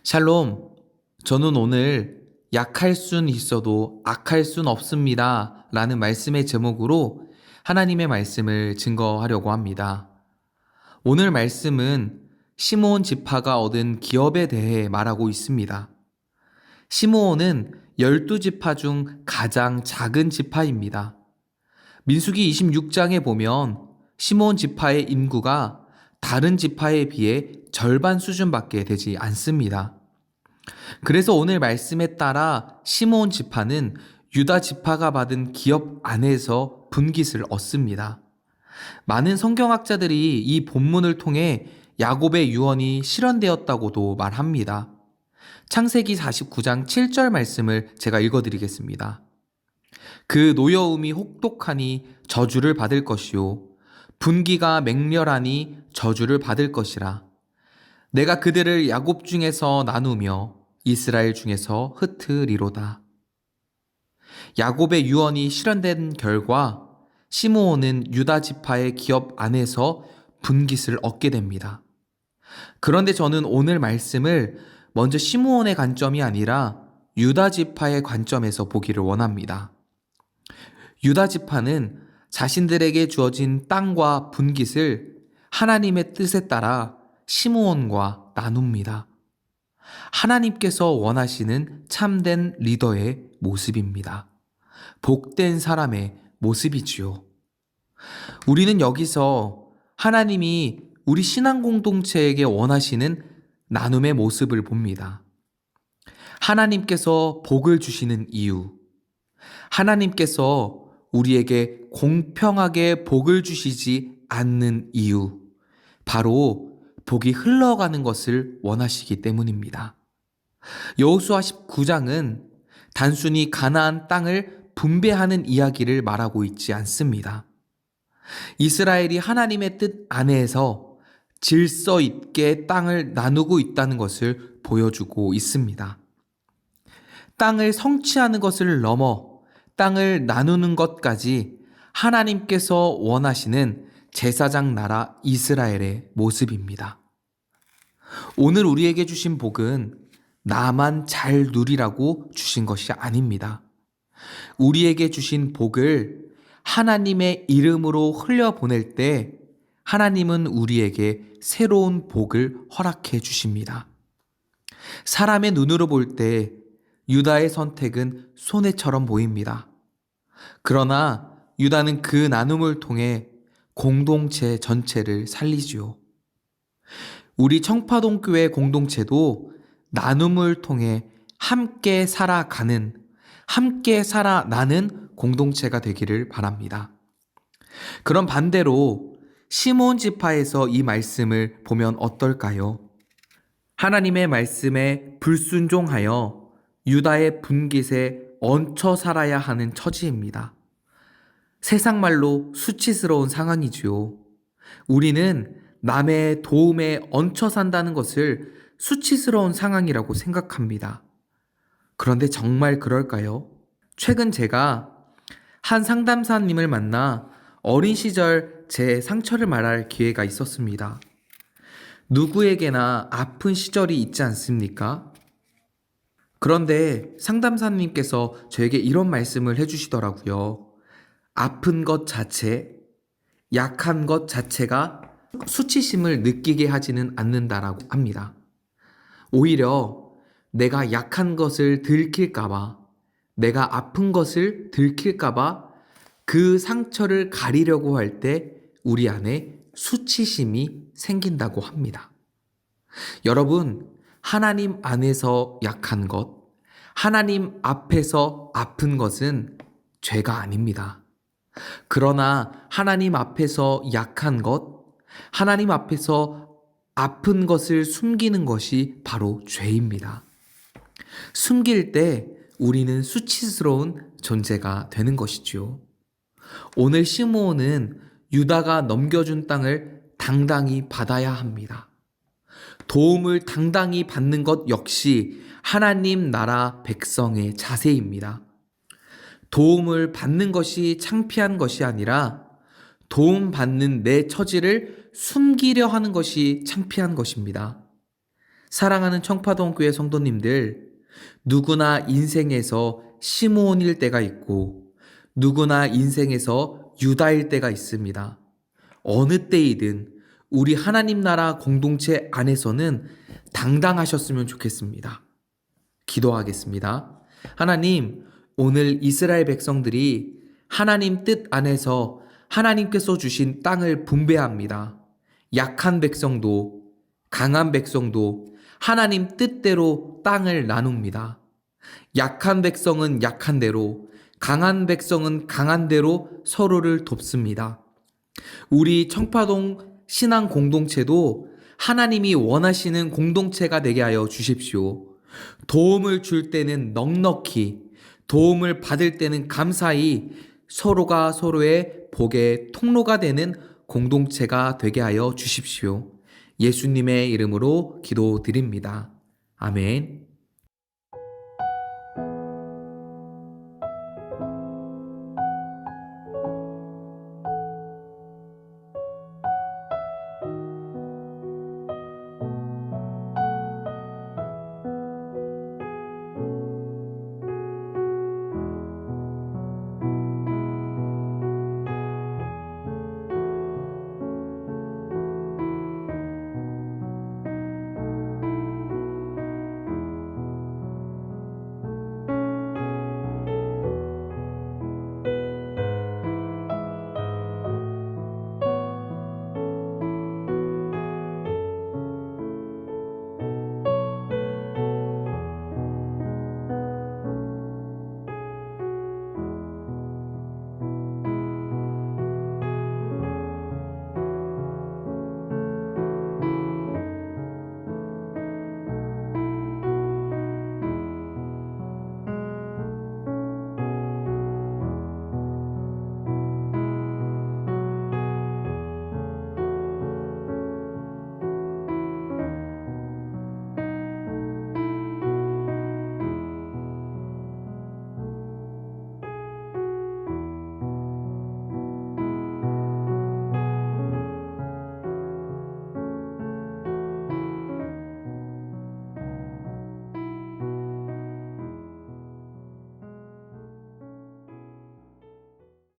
샬롬, 저는 오늘 약할 순 있어도 악할 순 없습니다. 라는 말씀의 제목으로 하나님의 말씀을 증거하려고 합니다. 오늘 말씀은 시므온 지파가 얻은 기업에 대해 말하고 있습니다. 시므온은 12지파 중 가장 작은 지파입니다. 민수기 26장에 보면 시므온 지파의 인구가 다른 지파에 비해 절반 수준밖에 되지 않습니다. 그래서 오늘 말씀에 따라 시므온 지파는 유다 지파가 받은 기업 안에서 분깃을 얻습니다. 많은 성경학자들이 이 본문을 통해 야곱의 유언이 실현되었다고도 말합니다. 창세기 49장 7절 말씀을 제가 읽어드리겠습니다. 그 노여움이 혹독하니 저주를 받을 것이요 분기가 맹렬하니 저주를 받을 것이라. 내가 그들을 야곱 중에서 나누며 이스라엘 중에서 흩으리로다. 야곱의 유언이 실현된 결과 시므온은 유다 지파의 기업 안에서 분깃을 얻게 됩니다. 그런데 저는 오늘 말씀을 먼저 시므온의 관점이 아니라 유다 지파의 관점에서 보기를 원합니다. 유다 지파는 자신들에게 주어진 땅과 분깃을 하나님의 뜻에 따라 시므온과 나눕니다. 하나님께서 원하시는 참된 리더의 모습입니다. 복된 사람의 모습이지요. 우리는 여기서 하나님이 우리 신앙 공동체에게 원하시는 나눔의 모습을 봅니다. 하나님께서 복을 주시는 이유, 하나님께서 우리에게 공평하게 복을 주시지 않는 이유, 바로 복이 흘러가는 것을 원하시기 때문입니다. 여호수아 19장은 단순히 가나안 땅을 분배하는 이야기를 말하고 있지 않습니다. 이스라엘이 하나님의 뜻 안에서 질서 있게 땅을 나누고 있다는 것을 보여주고 있습니다. 땅을 성취하는 것을 넘어 땅을 나누는 것까지 하나님께서 원하시는 제사장 나라 이스라엘의 모습입니다. 오늘 우리에게 주신 복은 나만 잘 누리라고 주신 것이 아닙니다. 우리에게 주신 복을 하나님의 이름으로 흘려보낼 때 하나님은 우리에게 새로운 복을 허락해 주십니다. 사람의 눈으로 볼 때 유다의 선택은 손해처럼 보입니다. 그러나 유다는 그 나눔을 통해 공동체 전체를 살리지요. 우리 청파동교회 공동체도 나눔을 통해 함께 살아가는, 함께 살아나는 공동체가 되기를 바랍니다. 그럼 반대로 시므온 지파에서 이 말씀을 보면 어떨까요? 하나님의 말씀에 불순종하여 유다의 분깃에 얹혀 살아야 하는 처지입니다. 세상 말로 수치스러운 상황이지요. 우리는 남의 도움에 얹혀 산다는 것을 수치스러운 상황이라고 생각합니다. 그런데 정말 그럴까요? 최근 제가 한 상담사님을 만나 어린 시절 제 상처를 말할 기회가 있었습니다. 누구에게나 아픈 시절이 있지 않습니까? 그런데 상담사님께서 저에게 이런 말씀을 해주시더라고요. 아픈 것 자체, 약한 것 자체가 수치심을 느끼게 하지는 않는다라고 합니다. 오히려 내가 약한 것을 들킬까봐, 내가 아픈 것을 들킬까봐 그 상처를 가리려고 할 때 우리 안에 수치심이 생긴다고 합니다. 여러분, 하나님 안에서 약한 것, 하나님 앞에서 아픈 것은 죄가 아닙니다. 그러나 하나님 앞에서 약한 것, 하나님 앞에서 아픈 것을 숨기는 것이 바로 죄입니다. 숨길 때 우리는 수치스러운 존재가 되는 것이지요. 오늘 시므온은 유다가 넘겨준 땅을 당당히 받아야 합니다. 도움을 당당히 받는 것 역시 하나님 나라 백성의 자세입니다. 도움을 받는 것이 창피한 것이 아니라 도움받는 내 처지를 숨기려 하는 것이 창피한 것입니다. 사랑하는 청파동 교회 성도님들, 누구나 인생에서 시므온일 때가 있고 누구나 인생에서 유다일 때가 있습니다. 어느 때이든 우리 하나님 나라 공동체 안에서는 당당하셨으면 좋겠습니다. 기도하겠습니다. 하나님, 오늘 이스라엘 백성들이 하나님 뜻 안에서 하나님께서 주신 땅을 분배합니다. 약한 백성도 강한 백성도 하나님 뜻대로 땅을 나눕니다. 약한 백성은 약한 대로, 강한 백성은 강한 대로 서로를 돕습니다. 우리 청파동 신앙 공동체도 하나님이 원하시는 공동체가 되게 하여 주십시오. 도움을 줄 때는 넉넉히, 도움을 받을 때는 감사히 서로가 서로의 복의 통로가 되는 공동체가 되게 하여 주십시오. 예수님의 이름으로 기도드립니다. 아멘.